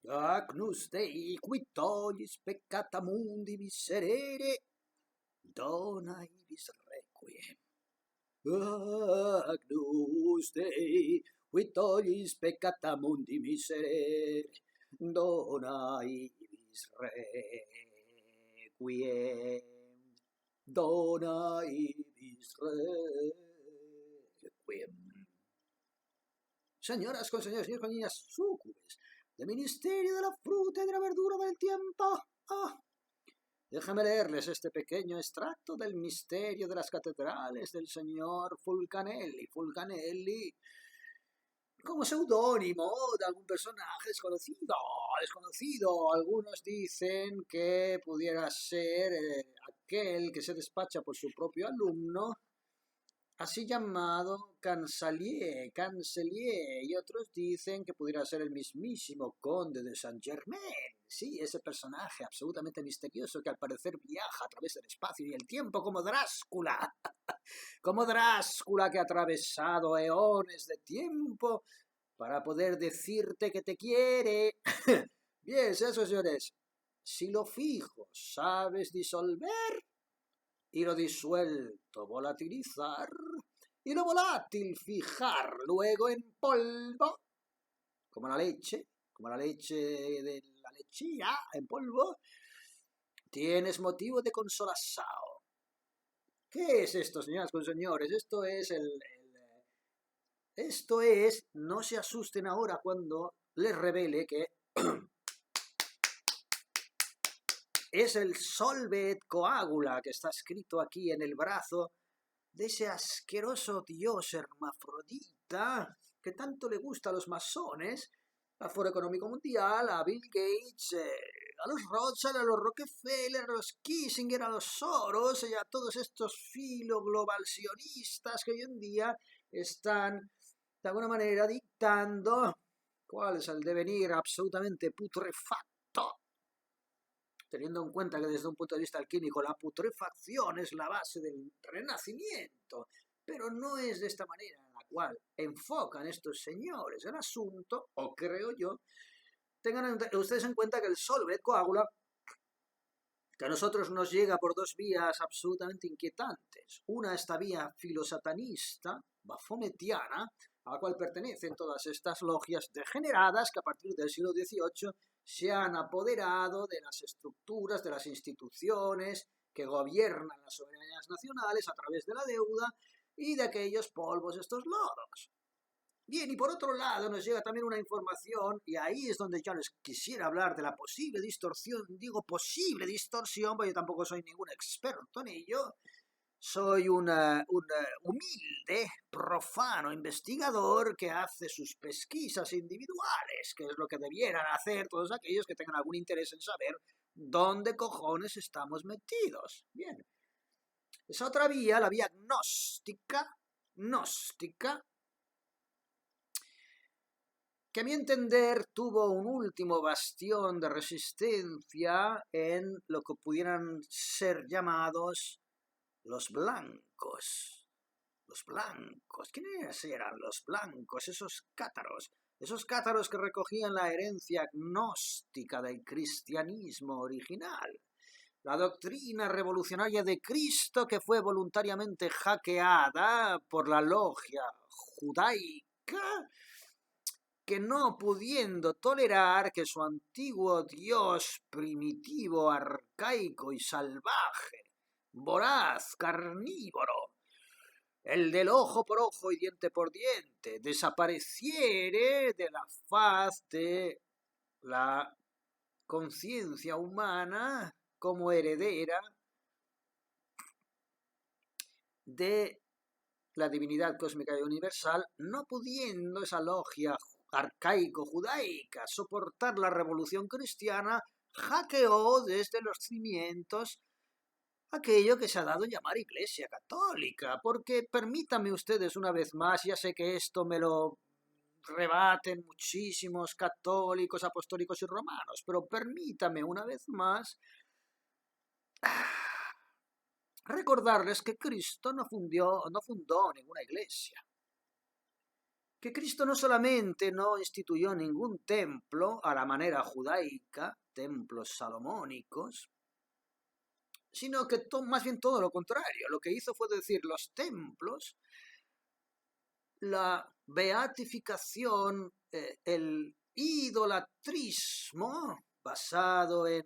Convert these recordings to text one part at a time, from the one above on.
Agnus Dei, qui tollis peccata mundi miserere, dona ibis requiem. Agnus Dei, qui tollis peccata mundi miserere, dona ibis requiem. Dona ibis requiem. Señoras con señores, señores con niñas súcubes, del Ministerio de la Fruta y de la Verdura del Tiempo. Déjame leerles este pequeño extracto del misterio de las catedrales del señor Fulcanelli. Fulcanelli, como seudónimo de algún personaje desconocido. Algunos dicen que pudiera ser aquel que se despacha por su propio alumno, así llamado Cancelier, y otros dicen que pudiera ser el mismísimo conde de Saint-Germain. Sí, ese personaje absolutamente misterioso que al parecer viaja a través del espacio y el tiempo como Drácula. Como Drácula que ha atravesado eones de tiempo para poder decirte que te quiere. Bien, eso, señores. Si lo fijo sabes disolver, y lo disuelto volatilizar, y lo volátil fijar luego en polvo, como la leche de la lechilla en polvo, tienes motivo de consolación. ¿Qué es esto, señoras con señores? Esto es, no se asusten ahora cuando les revele que es el Solvet Coagula que está escrito aquí en el brazo de ese asqueroso dios hermafrodita que tanto le gusta a los masones, al Foro Económico Mundial, a Bill Gates, a los Rothschild, a los Rockefeller, a los Kissinger, a los Soros y a todos estos filoglobalcionistas que hoy en día están de alguna manera dictando cuál es el devenir absolutamente putrefacto, teniendo en cuenta que desde un punto de vista alquímico la putrefacción es la base del renacimiento, pero no es de esta manera en la cual enfocan estos señores el asunto, o creo yo. Tengan ustedes en cuenta que el Solvet Coagula, que a nosotros nos llega por dos vías absolutamente inquietantes. Una, esta vía filosatanista, bafometiana, a la cual pertenecen todas estas logias degeneradas que a partir del siglo XVIII se han apoderado de las estructuras, de las instituciones que gobiernan las soberanías nacionales a través de la deuda y de aquellos polvos, estos lodos. Bien, y por otro lado nos llega también una información, y ahí es donde yo les quisiera hablar de la posible distorsión. Digo posible distorsión, porque yo tampoco soy ningún experto en ello. Soy un humilde, profano investigador que hace sus pesquisas individuales, que es lo que debieran hacer todos aquellos que tengan algún interés en saber dónde cojones estamos metidos. Bien, esa otra vía, la vía gnóstica, que a mi entender tuvo un último bastión de resistencia en lo que pudieran ser llamados los blancos. Los blancos. ¿Quiénes eran los blancos? Esos cátaros que recogían la herencia gnóstica del cristianismo original. La doctrina revolucionaria de Cristo que fue voluntariamente hackeada por la logia judaica, que no pudiendo tolerar que su antiguo dios primitivo, arcaico y salvaje, voraz, carnívoro, el del ojo por ojo y diente por diente, desapareciere de la faz de la conciencia humana como heredera de la divinidad cósmica y universal, no pudiendo esa logia arcaico-judaica soportar la revolución cristiana, hackeó desde los cimientos aquello que se ha dado en llamar Iglesia Católica, porque permítanme ustedes una vez más, ya sé que esto me lo rebaten muchísimos católicos, apostólicos y romanos, pero permítame una vez más recordarles que Cristo no fundó ninguna iglesia, que Cristo no solamente no instituyó ningún templo a la manera judaica, templos salomónicos, sino que más bien todo lo contrario. Lo que hizo fue decir, los templos, la beatificación, el idolatrismo basado en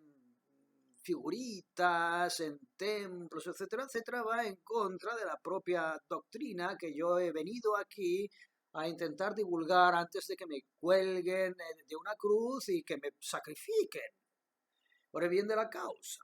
figuritas, en templos, etcétera, etcétera, va en contra de la propia doctrina que yo he venido aquí a intentar divulgar antes de que me cuelguen de una cruz y que me sacrifiquen por el bien de la causa.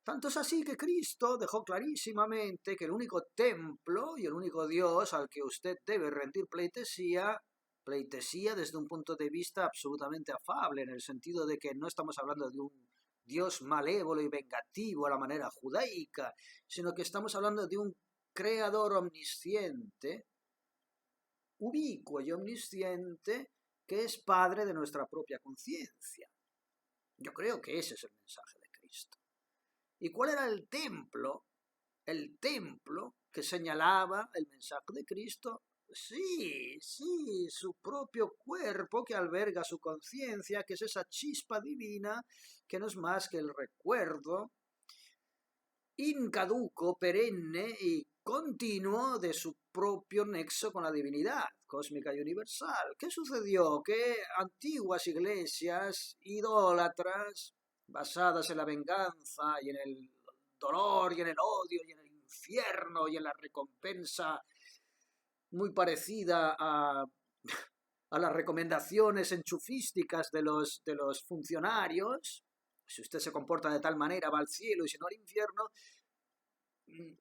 Tanto es así que Cristo dejó clarísimamente que el único templo y el único Dios al que usted debe rendir pleitesía desde un punto de vista absolutamente afable, en el sentido de que no estamos hablando de un Dios malévolo y vengativo a la manera judaica, sino que estamos hablando de un creador omnisciente, ubicuo y omnisciente, que es padre de nuestra propia conciencia. Yo creo que ese es el mensaje de Cristo. ¿Y cuál era el templo? El templo que señalaba el mensaje de Cristo. Sí, su propio cuerpo que alberga su conciencia, que es esa chispa divina que no es más que el recuerdo incaduco, perenne y continuo de su propio nexo con la divinidad cósmica y universal. ¿Qué sucedió? Que antiguas iglesias idólatras, basadas en la venganza y en el dolor y en el odio y en el infierno y en la recompensa muy parecida a las recomendaciones enchufísticas de los funcionarios, si usted se comporta de tal manera va al cielo y si no al infierno,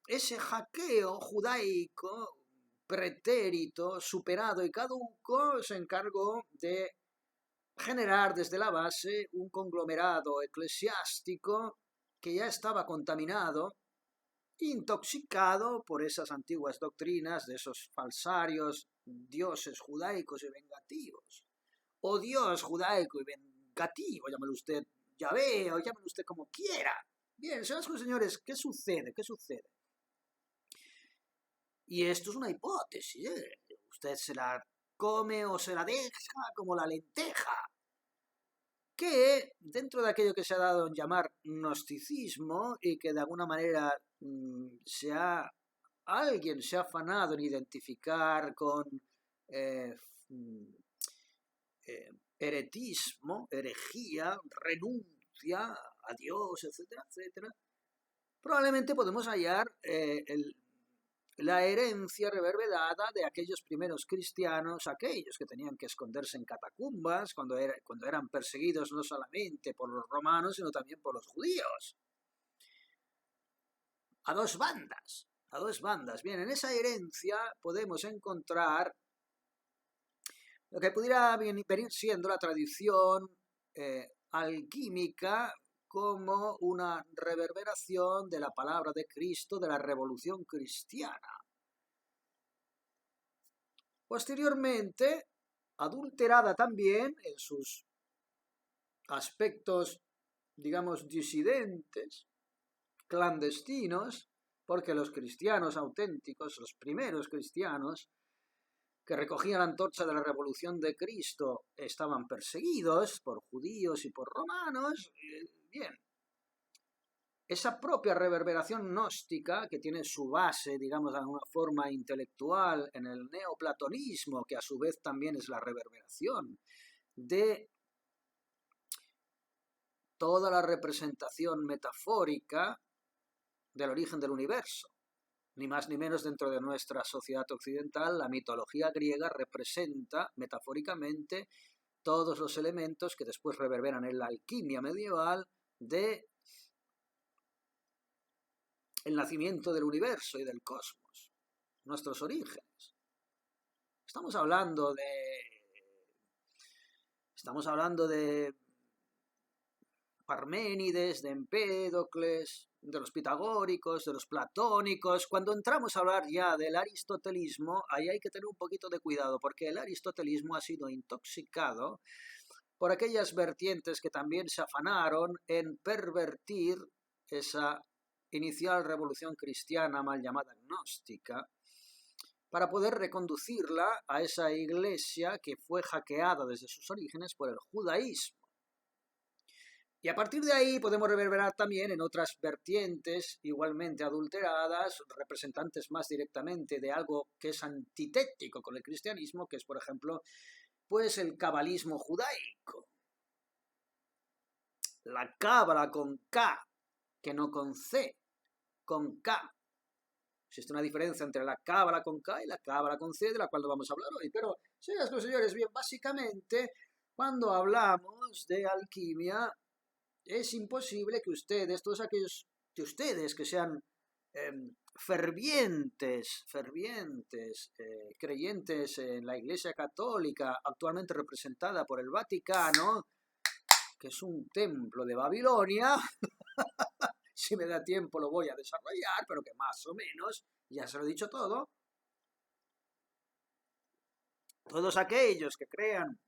ese hackeo judaico pretérito, superado y caduco se encargó de generar desde la base un conglomerado eclesiástico que ya estaba contaminado, intoxicado por esas antiguas doctrinas de esos falsarios dioses judaicos y vengativos, o Dios judaico y vengativo, llámelo usted Yahvé o llámelo usted como quiera. Bien, señores, ¿qué sucede? ¿Qué sucede? Y esto es una hipótesis, ¿eh? Usted se la come o se la deja como la lenteja, que dentro de aquello que se ha dado en llamar gnosticismo y que de alguna manera alguien se ha afanado en identificar con heretismo, herejía, renuncia a Dios, etcétera, etcétera, probablemente podemos hallar la herencia reverberada de aquellos primeros cristianos, aquellos que tenían que esconderse en catacumbas cuando eran perseguidos no solamente por los romanos, sino también por los judíos. A dos bandas. Bien, en esa herencia podemos encontrar lo que pudiera venir siendo la tradición alquímica como una reverberación de la palabra de Cristo, de la revolución cristiana. Posteriormente, adulterada también en sus aspectos, digamos, disidentes, clandestinos, porque los cristianos auténticos, los primeros cristianos, que recogían la antorcha de la revolución de Cristo, estaban perseguidos por judíos y por romanos. Bien, esa propia reverberación gnóstica, que tiene su base, digamos, de alguna forma intelectual en el neoplatonismo, que a su vez también es la reverberación de toda la representación metafórica del origen del universo. Ni más ni menos dentro de nuestra sociedad occidental, la mitología griega representa metafóricamente todos los elementos que después reverberan en la alquimia medieval de el nacimiento del universo y del cosmos, nuestros orígenes. Estamos hablando de Parménides, de Empédocles, de los pitagóricos, de los platónicos. Cuando entramos a hablar ya del aristotelismo, ahí hay que tener un poquito de cuidado, porque el aristotelismo ha sido intoxicado por aquellas vertientes que también se afanaron en pervertir esa inicial revolución cristiana mal llamada gnóstica, para poder reconducirla a esa iglesia que fue hackeada desde sus orígenes por el judaísmo. Y a partir de ahí podemos reverberar también en otras vertientes igualmente adulteradas, representantes más directamente de algo que es antitético con el cristianismo, que es, por ejemplo, pues el cabalismo judaico. La cábala con K, que no con C, con K. Existe una diferencia entre la cábala con K y la cábala con C, de la cual no vamos a hablar hoy. Pero, señores, bien, básicamente, cuando hablamos de alquimia, es imposible que ustedes, todos aquellos de ustedes que sean fervientes, creyentes en la Iglesia Católica, actualmente representada por el Vaticano, que es un templo de Babilonia, si me da tiempo lo voy a desarrollar, pero que más o menos, ya se lo he dicho todo, todos aquellos que crean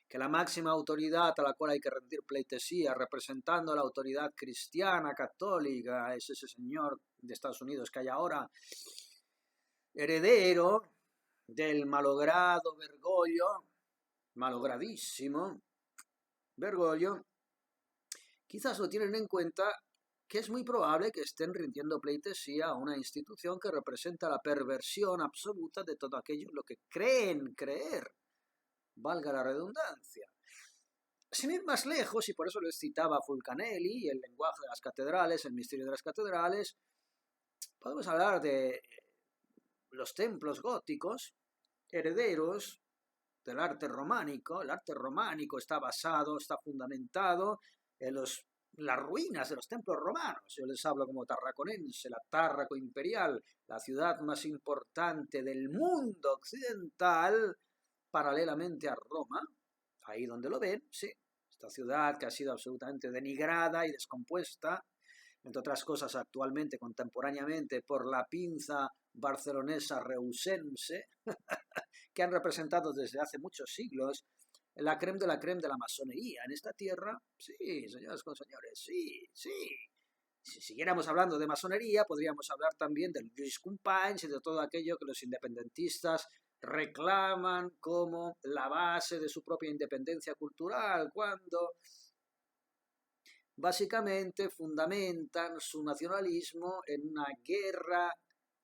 que la máxima autoridad a la cual hay que rendir pleitesía, representando la autoridad cristiana, católica, es ese señor de Estados Unidos que hay ahora, heredero del malogrado Bergoglio, malogradísimo Bergoglio, quizás no tienen en cuenta que es muy probable que estén rindiendo pleitesía a una institución que representa la perversión absoluta de todo aquello en lo que creen creer. Valga la redundancia. Sin ir más lejos, y por eso les citaba Fulcanelli, el lenguaje de las catedrales, el misterio de las catedrales, podemos hablar de los templos góticos, herederos del arte románico. El arte románico está basado, está fundamentado en las ruinas de los templos romanos. Yo les hablo como tarraconense, la Tárraco imperial, la ciudad más importante del mundo occidental, paralelamente a Roma, ahí donde lo ven, sí, esta ciudad que ha sido absolutamente denigrada y descompuesta, entre otras cosas actualmente, contemporáneamente, por la pinza barcelonesa reusense, que han representado desde hace muchos siglos la crème de la masonería en esta tierra. Sí, señoras con señores, sí. Si siguiéramos hablando de masonería, podríamos hablar también del Lluís Companys y de todo aquello que los independentistas reclaman como la base de su propia independencia cultural, cuando básicamente fundamentan su nacionalismo en una guerra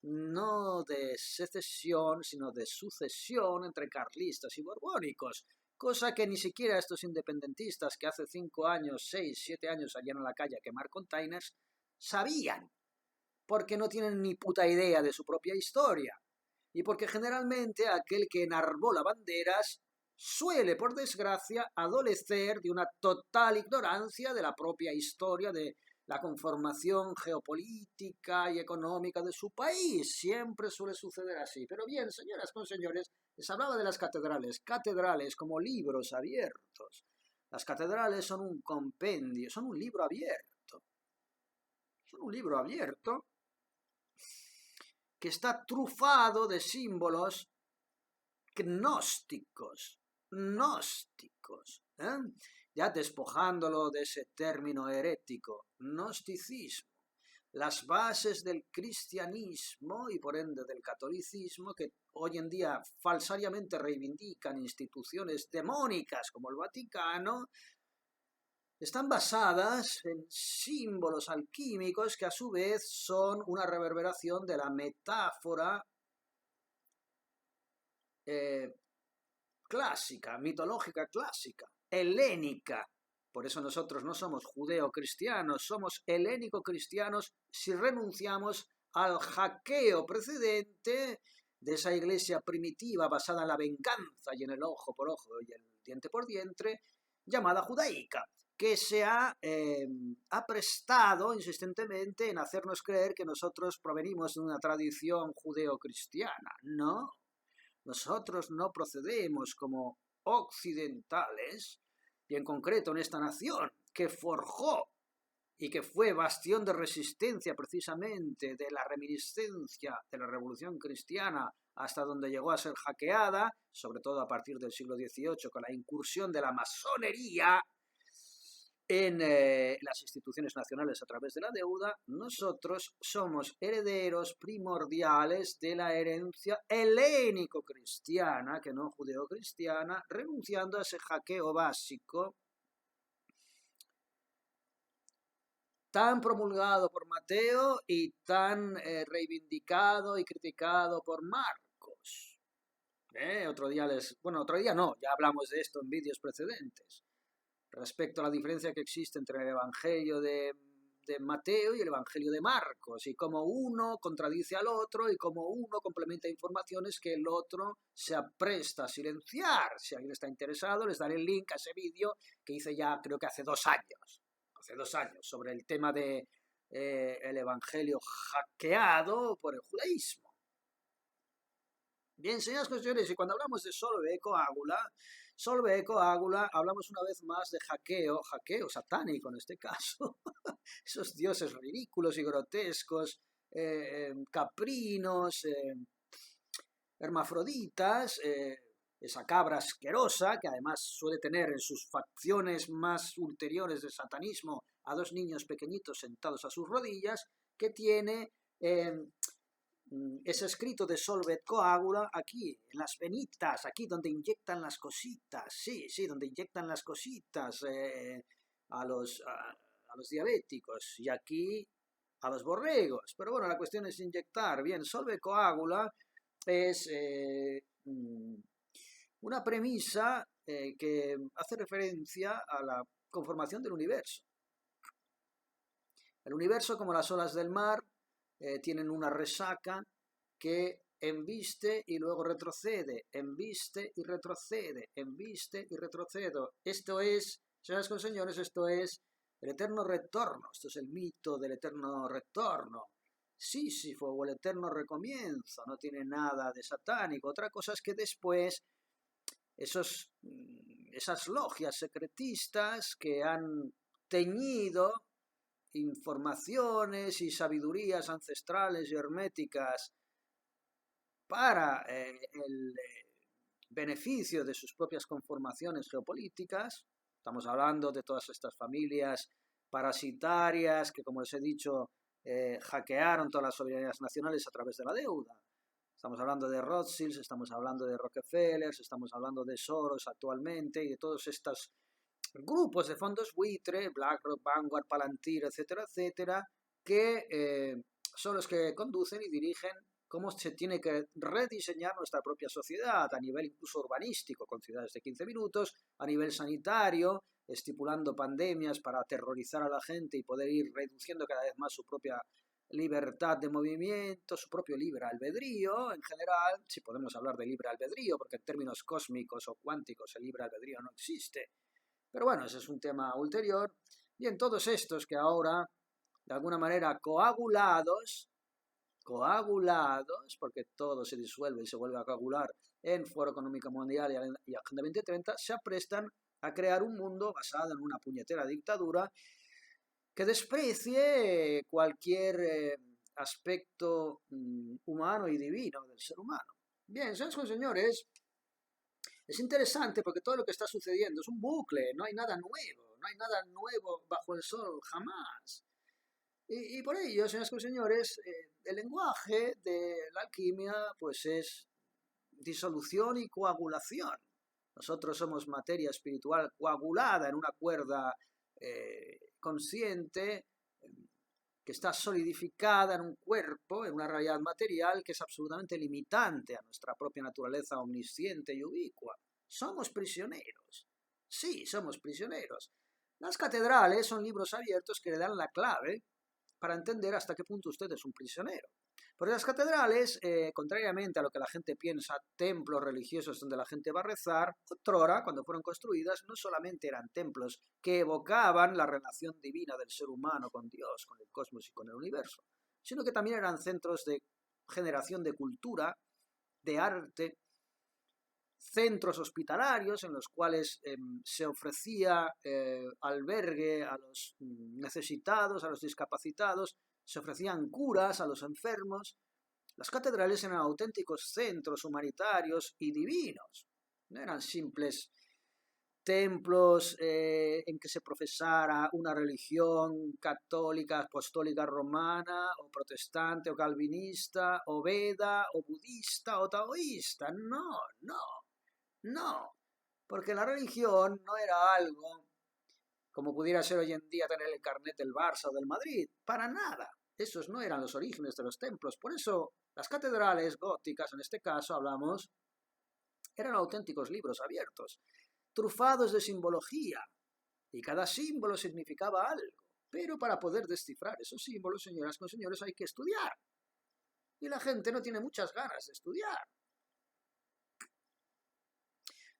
no de secesión, sino de sucesión entre carlistas y borbónicos, cosa que ni siquiera estos independentistas que hace 5 años, 6, 7 años salían a la calle a quemar containers, sabían, porque no tienen ni puta idea de su propia historia, y porque generalmente aquel que enarbola banderas suele, por desgracia, adolecer de una total ignorancia de la propia historia, de la conformación geopolítica y económica de su país. Siempre suele suceder así. Pero bien, señoras con señores, les hablaba de las catedrales como libros abiertos. Las catedrales son un compendio, son un libro abierto. Son un libro abierto que está trufado de símbolos gnósticos, ya despojándolo de ese término herético, gnosticismo, las bases del cristianismo y por ende del catolicismo, que hoy en día falsariamente reivindican instituciones demónicas como el Vaticano, están basadas en símbolos alquímicos que a su vez son una reverberación de la metáfora clásica, mitológica clásica, helénica. Por eso nosotros no somos judeo-cristianos, somos helénico-cristianos si renunciamos al hackeo precedente de esa iglesia primitiva basada en la venganza y en el ojo por ojo y el diente por diente, llamada judaica, que se ha prestado insistentemente en hacernos creer que nosotros provenimos de una tradición judeo-cristiana. No, nosotros no procedemos como occidentales, y en concreto en esta nación que forjó y que fue bastión de resistencia precisamente de la reminiscencia de la Revolución Cristiana hasta donde llegó a ser hackeada, sobre todo a partir del siglo XVIII con la incursión de la masonería en las instituciones nacionales a través de la deuda, nosotros somos herederos primordiales de la herencia helénico-cristiana, que no judeo-cristiana, renunciando a ese hackeo básico tan promulgado por Mateo y tan reivindicado y criticado por Marcos. Otro día no, ya hablamos de esto en vídeos precedentes, respecto a la diferencia que existe entre el Evangelio de Mateo y el Evangelio de Marcos, y cómo uno contradice al otro y cómo uno complementa informaciones que el otro se apresta a silenciar. Si alguien está interesado, les daré el link a ese vídeo que hice ya creo que hace 2 años, sobre el tema de el Evangelio hackeado por el judaísmo. Bien, señoras y señores, y cuando hablamos de Solve e Coagula, hablamos una vez más de hackeo satánico en este caso, esos dioses ridículos y grotescos, caprinos, hermafroditas, esa cabra asquerosa, que además suele tener en sus facciones más ulteriores de satanismo a 2 niños pequeñitos sentados a sus rodillas, que tiene ese escrito de Solve et Coagula aquí, en las venitas, aquí donde inyectan las cositas, sí, donde inyectan las cositas a los diabéticos, y aquí a los borregos. Pero bueno, la cuestión es inyectar. Bien, Solve et Coagula es una premisa que hace referencia a la conformación del universo. El universo, como las olas del mar, tienen una resaca que embiste y luego retrocede, embiste y retrocede, embiste y retrocede. Esto es, señoras y señores, esto es el eterno retorno, esto es el mito del eterno retorno. Sísifo o el eterno recomienzo, no tiene nada de satánico. Otra cosa es que después esas logias secretistas que han teñido informaciones y sabidurías ancestrales y herméticas para el beneficio de sus propias conformaciones geopolíticas. Estamos hablando de todas estas familias parasitarias que, como les he dicho, hackearon todas las soberanías nacionales a través de la deuda. Estamos hablando de Rothschild, estamos hablando de Rockefeller, estamos hablando de Soros actualmente y de todos estos grupos de fondos buitre, BlackRock, Vanguard, Palantir, etcétera, etcétera, que son los que conducen y dirigen cómo se tiene que rediseñar nuestra propia sociedad a nivel incluso urbanístico, con ciudades de 15 minutos, a nivel sanitario, estipulando pandemias para aterrorizar a la gente y poder ir reduciendo cada vez más su propia libertad de movimiento, su propio libre albedrío, en general, si podemos hablar de libre albedrío, porque en términos cósmicos o cuánticos el libre albedrío no existe. Pero bueno, ese es un tema ulterior. Bien, todos estos que ahora, de alguna manera, coagulados, porque todo se disuelve y se vuelve a coagular en Foro Económico Mundial y Agenda 2030, se aprestan a crear un mundo basado en una puñetera dictadura que desprecie cualquier aspecto humano y divino del ser humano. Bien, señores, es interesante porque todo lo que está sucediendo es un bucle, no hay nada nuevo bajo el sol, jamás. Y por ello, señoras y señores, el lenguaje de la alquimia pues es disolución y coagulación. Nosotros somos materia espiritual coagulada en una cuerda consciente que está solidificada en un cuerpo, en una realidad material que es absolutamente limitante a nuestra propia naturaleza omnisciente y ubicua. Somos prisioneros. Sí, somos prisioneros. Las catedrales son libros abiertos que le dan la clave para entender hasta qué punto usted es un prisionero. Porque las catedrales, contrariamente a lo que la gente piensa, templos religiosos donde la gente va a rezar, otrora, cuando fueron construidas, no solamente eran templos que evocaban la relación divina del ser humano con Dios, con el cosmos y con el universo, sino que también eran centros de generación de cultura, de arte, centros hospitalarios en los cuales se ofrecía albergue a los necesitados, a los discapacitados, se ofrecían curas a los enfermos. Las catedrales eran auténticos centros humanitarios y divinos, no eran simples templos en que se profesara una religión católica, apostólica romana, o protestante, o calvinista, o veda, o budista, o taoísta. No, no, no. Porque la religión no era algo como pudiera ser hoy en día tener el carnet del Barça o del Madrid. Para nada. Esos no eran los orígenes de los templos. Por eso las catedrales góticas, en este caso hablamos, eran auténticos libros abiertos, trufados de simbología, y cada símbolo significaba algo. Pero para poder descifrar esos símbolos, señoras con señores, hay que estudiar. Y la gente no tiene muchas ganas de estudiar.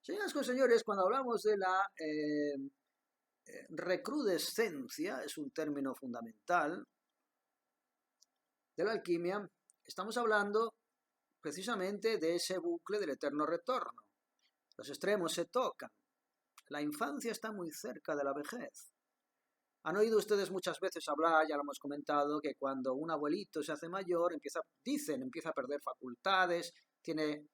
Señoras con señores, cuando hablamos de la recrudescencia, es un término fundamental de la alquimia, estamos hablando precisamente de ese bucle del eterno retorno. Los extremos se tocan. La infancia está muy cerca de la vejez. Han oído ustedes muchas veces hablar, ya lo hemos comentado, que cuando un abuelito se hace mayor, empieza a perder facultades, tiene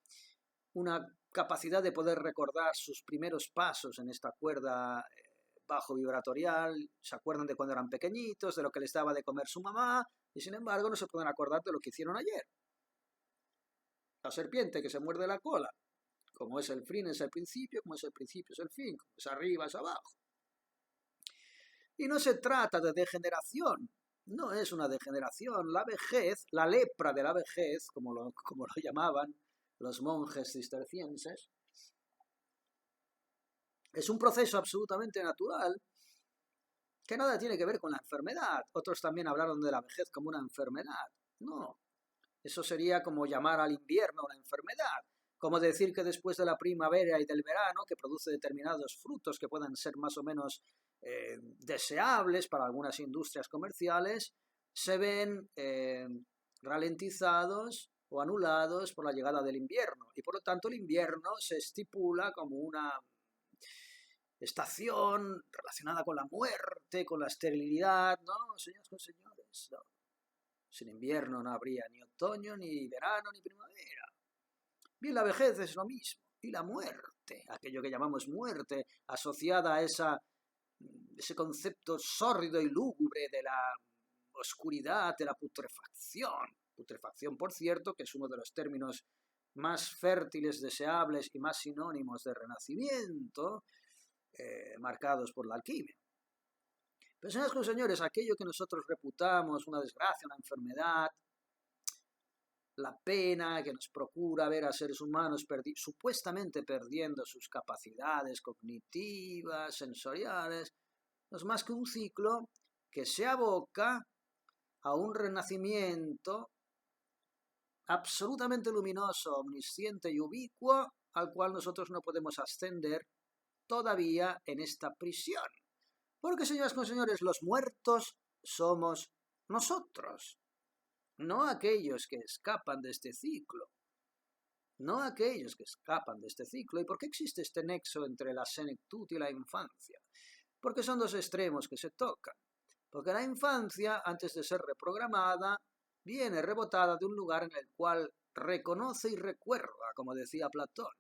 una capacidad de poder recordar sus primeros pasos en esta cuerda bajo vibratorial, se acuerdan de cuando eran pequeñitos, de lo que les daba de comer su mamá, y sin embargo no se pueden acordar de lo que hicieron ayer. La serpiente que se muerde la cola, como es el fin es el principio, como es el principio es el fin, como es arriba es abajo. Y no se trata de degeneración, no es una degeneración. La vejez, la lepra de la vejez, como lo llamaban los monjes cistercienses, es un proceso absolutamente natural que nada tiene que ver con la enfermedad. Otros también hablaron de la vejez como una enfermedad. No, eso sería como llamar al invierno una enfermedad, como decir que después de la primavera y del verano, que produce determinados frutos que puedan ser más o menos deseables para algunas industrias comerciales, se ven ralentizados o anulados por la llegada del invierno. Y por lo tanto el invierno se estipula como una estación relacionada con la muerte, con la esterilidad. No, señores con señores, no. Sin invierno no habría ni otoño, ni verano, ni primavera. Bien, la vejez es lo mismo. Y la muerte, aquello que llamamos muerte, asociada a ese concepto sórdido y lúgubre de la oscuridad, de la putrefacción. Putrefacción, por cierto, que es uno de los términos más fértiles, deseables y más sinónimos de renacimiento, marcados por la alquimia. Pero, señoras y señores, aquello que nosotros reputamos una desgracia, una enfermedad, la pena que nos procura ver a seres humanos supuestamente perdiendo sus capacidades cognitivas, sensoriales, no es más que un ciclo que se aboca a un renacimiento absolutamente luminoso, omnisciente y ubicuo, al cual nosotros no podemos ascender todavía en esta prisión. Porque, señoras y señores, los muertos somos nosotros, no aquellos que escapan de este ciclo. No aquellos que escapan de este ciclo. ¿Y por qué existe este nexo entre la senectud y la infancia? Porque son dos extremos que se tocan. Porque la infancia, antes de ser reprogramada, viene rebotada de un lugar en el cual reconoce y recuerda, como decía Platón.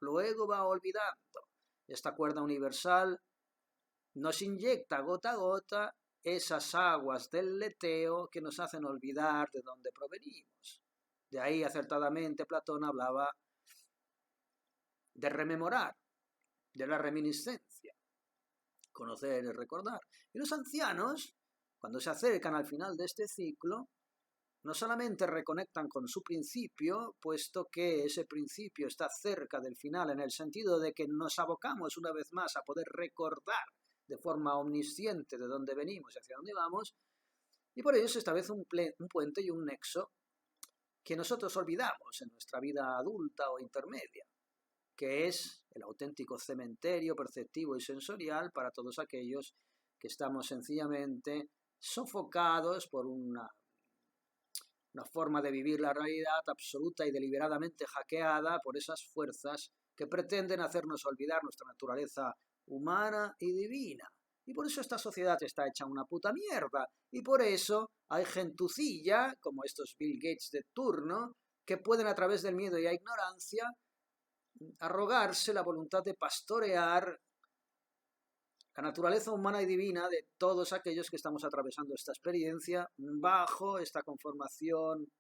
Luego va olvidando. Esta cuerda universal nos inyecta gota a gota esas aguas del leteo que nos hacen olvidar de dónde provenimos. De ahí, acertadamente, Platón hablaba de rememorar, de la reminiscencia, conocer y recordar. Y los ancianos, cuando se acercan al final de este ciclo, no solamente reconectan con su principio, puesto que ese principio está cerca del final, en el sentido de que nos abocamos una vez más a poder recordar de forma omnisciente de dónde venimos y hacia dónde vamos, y por ello se establece un puente y un nexo que nosotros olvidamos en nuestra vida adulta o intermedia, que es el auténtico cementerio perceptivo y sensorial para todos aquellos que estamos sencillamente sofocados por una forma de vivir la realidad absoluta y deliberadamente hackeada por esas fuerzas que pretenden hacernos olvidar nuestra naturaleza humana y divina. Y por eso esta sociedad está hecha una puta mierda. Y por eso hay gentucilla, como estos Bill Gates de turno, que pueden a través del miedo y la ignorancia arrogarse la voluntad de pastorear la naturaleza humana y divina de todos aquellos que estamos atravesando esta experiencia bajo esta conformación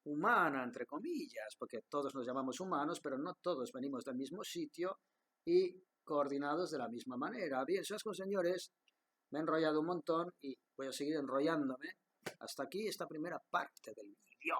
humana, entre comillas, porque todos nos llamamos humanos, pero no todos venimos del mismo sitio y coordinados de la misma manera. Bien, señores, me he enrollado un montón y voy a seguir enrollándome. Hasta aquí esta primera parte del vídeo.